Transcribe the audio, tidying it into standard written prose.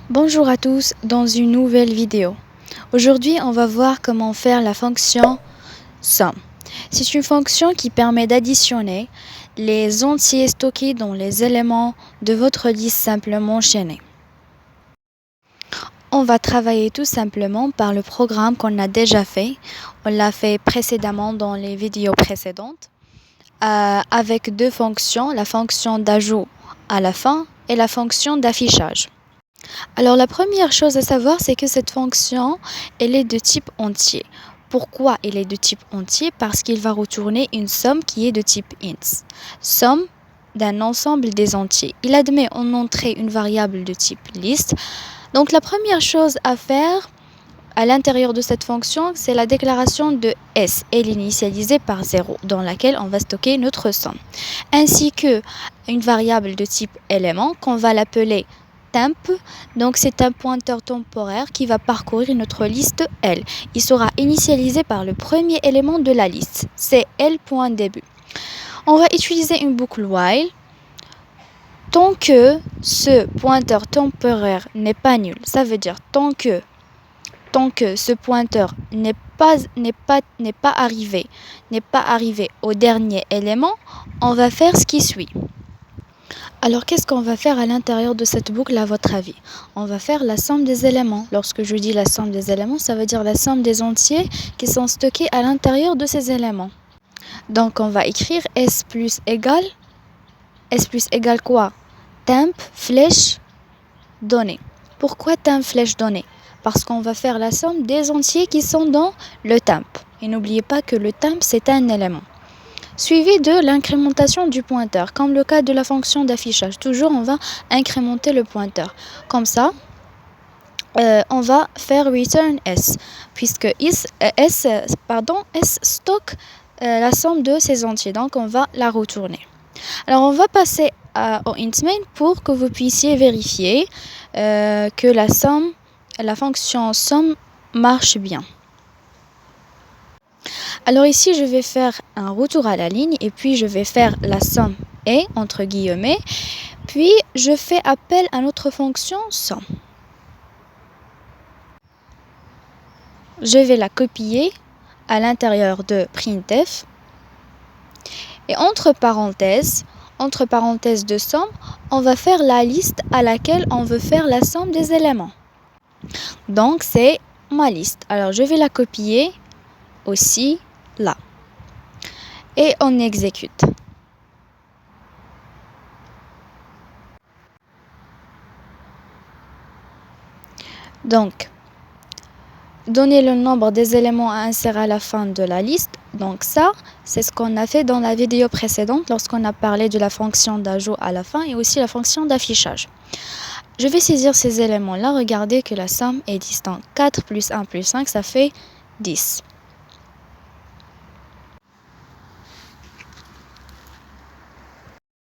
Bonjour à tous dans une nouvelle vidéo. Aujourd'hui, on va voir comment faire la fonction SUM. C'est une fonction qui permet d'additionner les entiers stockés dans les éléments de votre liste simplement enchaînée. On va travailler tout simplement par le programme qu'on a déjà fait. On l'a fait précédemment dans les vidéos précédentes avec deux fonctions, la fonction d'ajout à la fin et la fonction d'affichage. Alors la première chose à savoir, c'est que cette fonction, elle est de type entier. Pourquoi elle est de type entier? Parce qu'il va retourner une somme qui est de type int. Somme d'un ensemble des entiers. Il admet en entrée une variable de type list. Donc la première chose à faire à l'intérieur de cette fonction, c'est la déclaration de S. Elle est initialisée par 0, dans laquelle on va stocker notre somme. Ainsi que une variable de type élément qu'on va l'appeler temp. Donc c'est un pointeur temporaire qui va parcourir notre liste L. Il sera initialisé par le premier élément de la liste, c'est L.début. On va utiliser une boucle while tant que ce pointeur temporaire n'est pas nul. Ça veut dire tant que ce pointeur n'est pas arrivé au dernier élément, on va faire ce qui suit. Alors, qu'est-ce qu'on va faire à l'intérieur de cette boucle, à votre avis? On va faire la somme des éléments. Lorsque je dis la somme des éléments, ça veut dire la somme des entiers qui sont stockés à l'intérieur de ces éléments. Donc, on va écrire S plus égale quoi? Temp, flèche, donnée. Pourquoi temp, flèche, donnée? Parce qu'on va faire la somme des entiers qui sont dans le temp. Et n'oubliez pas que le temp, c'est un élément. Suivi de l'incrémentation du pointeur, comme le cas de la fonction d'affichage. Toujours, on va incrémenter le pointeur. Comme ça, on va faire return S, puisque S stocke la somme de ces entiers. Donc, on va la retourner. Alors, on va passer au int main pour que vous puissiez vérifier que la fonction SUM marche bien. Alors ici, je vais faire un retour à la ligne et puis je vais faire la somme et, entre guillemets, puis je fais appel à notre fonction SUM. Je vais la copier à l'intérieur de printf et entre parenthèses de somme, on va faire la liste à laquelle on veut faire la somme des éléments. Donc c'est ma liste. Alors je vais la copier aussi là. Et on exécute. Donc, donner le nombre des éléments à insérer à la fin de la liste. Donc ça, c'est ce qu'on a fait dans la vidéo précédente lorsqu'on a parlé de la fonction d'ajout à la fin et aussi la fonction d'affichage. Je vais saisir ces éléments-là. Regardez que la somme est 10. Donc 4 plus 1 plus 5, ça fait 10.